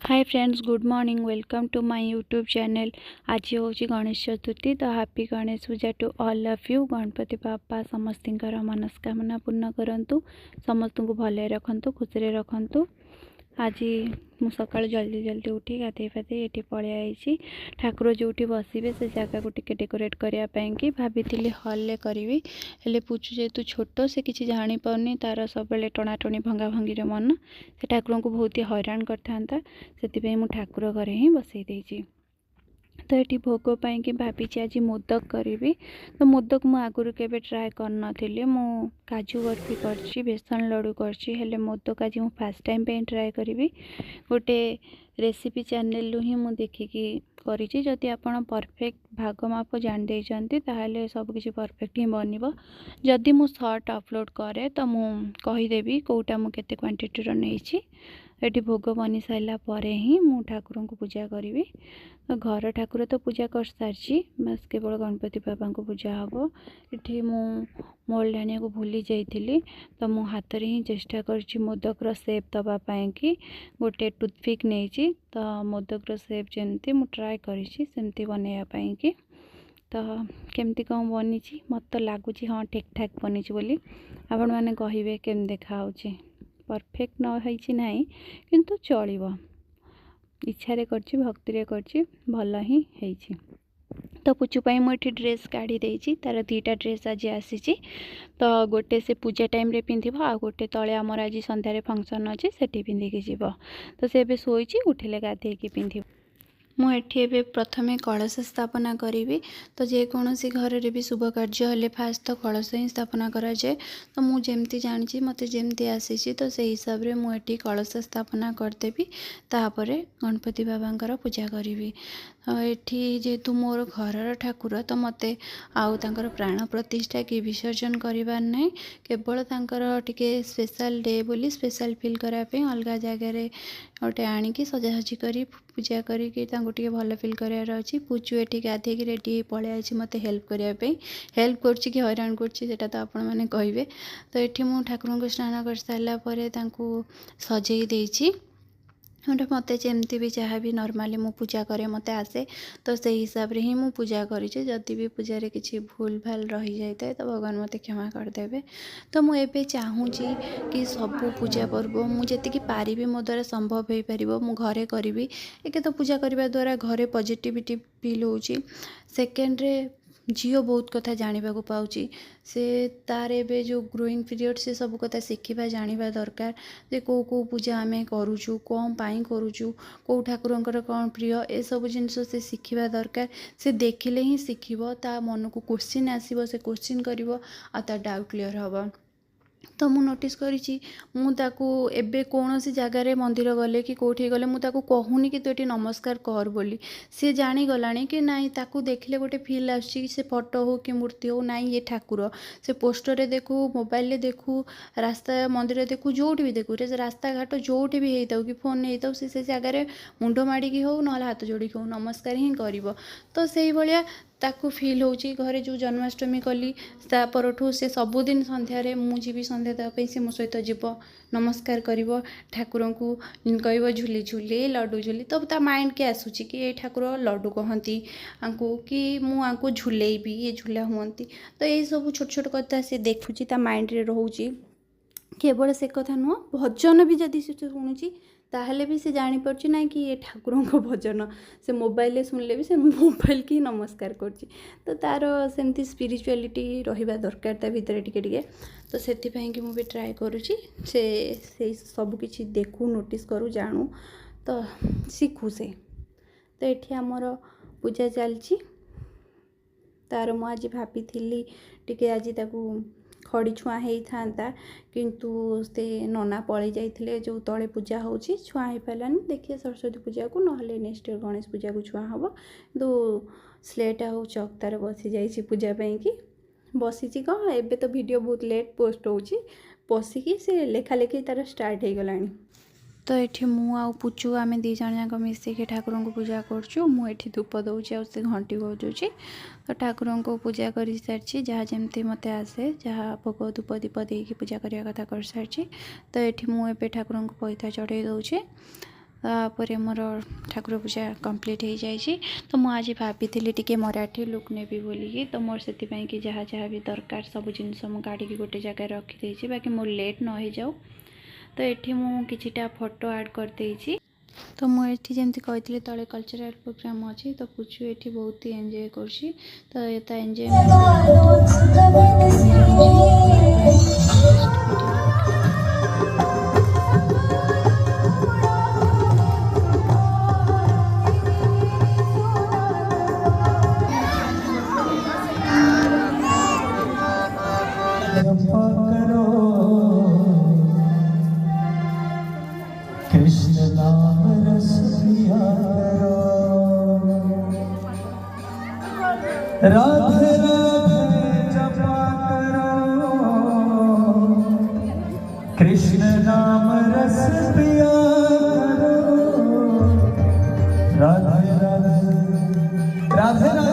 Hi friends, good morning. Welcome to my YouTube channel. आज हूँ गणेश चतुर्थी, तो happy Ganesh Puja to all of you. Ganpati Bappa समस्तर मनस्कामना पूर्ण करंतु, समस्त को भले रखंतु, खुशी रखंतु। आज मु सका जल्दी जल्दी उठी गाधे फाधे ये पलि आई। ठाकुर जो बसवे से जगह को टिके डेकोरेट करने भाभी हल करी, हेले पूछू जेहेतु छोट से किसी जानी पारनी, तार सब टणाटणी भंगा भंगी मन से ठाकुर को बहुत ही हैरान करता से मु ठाकुर घरे ही बसई देची। तो ये भोग पाई भाभी आज मोदक करी। तो मोदक मु आगुरी केबे ट्राए कर नी, मु काजू बर्फी कर बेसन लड्डू कर मोदक आज मु फास्ट टाइम पे ट्राए करी। गोटे रेसिपी चैनल ही मु देखिकी करी। जदि आपण परफेक्ट भाग माप जान देइचंती ताहले सब किछि परफेक्ट ही बनिबो। जदि मु शॉर्ट अपलोड करे तो मु कहीदेवी कोटा मु केते क्वांटिटी रो नेइछि। एटी भोग बनी सारा पर ही मु ठाकुर को पूजा करी। तो घर ठाकुर तो पूजा कर सारी, बस केवल गणपति बाबा को पूजा हम। ये मोल्ड आने को भूली जाइली, तो मो हाथ रे ही चेष्टा कर मोदक सेप दवापाई कि गोटे टूथपिक नहीं। तो मोदक सेप जमती मु ट्राए करमती बनवाई कि तो केमती कौन बनी मत तो लगुच हाँ ठीक ठाक बनी बोली। आपण मैंने कहे केम देखा परफेक्ट न नहीं किंतु चलिबो। इच्छा भक्ति भल ही है। तो पुचुपाई मुझे ड्रेस काढ़ी देची, तार दीटा ड्रेस आज आसी। तो गोटे से पूजा टाइम रे पिंधिबो, आ गोटे तले आमर आज संध्यारे फंक्शन अच्छे सेठी पिंधिकी जीव। तो से बे सोईची, उठिले गाधेकी पिंधिबो। मुझे प्रथमे कलश स्थापना करी। तो जेकोसी घर भी शुभ कार्य हेले फास्ट तो कलश ही स्थापना करा जाए। तो मुझे जानी मत जमती आसी, तो से हिसाब से मुझे कलश स्थापना करदेवी। तापर गणपति बाबा पूजा करी। एठी जेहेतु मोर घर ठाकुर, तो मत आउ प्राण प्रतिष्ठा कि विसर्जन करार ना, केवल टिके स्पेशल डे बोली स्पेशल फील करापे अलग जगार गोटे आणिकी सजासजी कर पूजा करके भल फिल करार अच्छी। पूजू ये गाधे रेडी पलि आई मत हेल्प करने, हेल्प कर हैरान कर तो आपण मैंने कहे। तो ये मुझे ठाकुर को स्नान कर सारापर सजे देती। गोटे मत जमती भी जहाँ भी नॉर्मली मु पूजा करे मत आसे, तो से हिसाब से ही मु पूजा करी। जदि भी पूजा किसी भूल भाल रही जाए तो भगवान मत क्षमा करदेवे। तो मुझे चाहूँ कि सबू पूजा पर्व मुझे पारि मो द्वारा संभव हो पार मु घरे करी। एक तो पूजा करने द्वारा घरे पॉजिटिविटी फील हो। सेकेंड झील बहुत कथा जानवा को पाऊँच, से तार एवं जो ग्रोइंग पीरियड से सब कथा शिखा जाना दरकार। जे कौ कौ पूजा आम करुचु, कौन पाई करुचु, कौ ठाकुर कौन प्रिय, ए सब जिनस से शिखा दरकार। से देखिले ही शिखिब, ता मन को क्वेश्चन आसो, से क्वेश्चन कर डाउट क्लीयर हम। तो मु नोटिस करी मुझे एबे कौन सी जगार मंदिर गले कि कौटी गले मुझे कहूनी कि तू ये नमस्कार कर बोली। सी जाणीगला कि नाई ताकू देखले गोटे फिल आसी, से फोटो हो कि मूर्ति हो नाई ये ठाकुर। से पोस्टर देखू, मोबाइल देखू, रास्ता मंदिर देखू, जोटी भी देखू, रास्ता घाट जोटी भी होता कि फोन होता से जगार मुंड माड़ी हो ना हाथ जोड़ी हो नमस्कार ही कर। तो से भाया ताकू फील हो घरे जो जन्माष्टमी कली तापरठू से सबुदिन संध्यारे मुझी संध्या देवाई से मो सहित जीव नमस्कार कर ठाकुर को कह झुली झुली लड्डू झुली। तो ता माइंड के आसूची कि ये ठाकुर लड्डू कहती आंकु कि मुझे झुलेबी ये झुला हुआ। तो ये सब छोट छोट कथा से देखुची ता माइंड रे रोची। केवल से कथा नुह भजन भी जदि से शुणुची ताहले भी से जापर ना कि ये ठाकुर भजन से मोबाइल सुनले भी से मोबाइल की नमस्कार कर। तो तार सेमती स्पिरिचुआलिटी रहा दरकार ता भितर टिके। तो से कि मुझे ट्राए करुँची से सबकि देखू नोटिस करूँ जानू तो शिखू से। तो ये आमर पूजा चलची। तार मु आज भाभी टी आज खड़ी छुआ होता किंतु से नना पलि जाइए जो तले पूजा हो छुआ हो पारानी। देखिए सरस्वती पूजा को ना नेक्स्ट ईयर गणेश पूजा को छुआ हम। तो स्लेट आ चक तार बसी जाइए पूजापाई कि बसी कौन एबे तो वीडियो बहुत लेट पोस्ट हो बसिकी से लेखा लेखी तार स्टार्ट हो गलानी। तो ये मु आउ पुचू आम दी जन जाक मिसिक ठाकुर को पूजा करूँ। मुझे धूप दूचे आ घंटी बजाऊँगी। तो ठाकुर को पूजा कर सारी जहाँ जमती मत आसे जहाँ भोग धूप दीप देकी पूजा करने कथा कर सारी। तो ये मुझे ठाकुर को पैता चढ़ई दूचे। तापर मोर ठाकुर पूजा कंप्लीट हो जाए। तो मुझे आज भाभी टी मराठी लुक नेबी बोलिकी, तो मोर से कि जहाँ जहाँ भी दरकार सब जिनस मुझे काढ़ी गोटे जगह रखीदे, बाकी मोर लेट न हो जाऊ। तो ये मुझे फोटो ऐड कर तो मुझे जमी कही तले कल्चरल प्रोग्राम अच्छी, तो पुचू ये बहुत ही एंजॉय कर। तो ये एंजॉय कृष्ण नाम रस पिया करो, राधे राधे जपा करो, कृष्ण नाम रस पिया करो, राधे राधे राधे राधे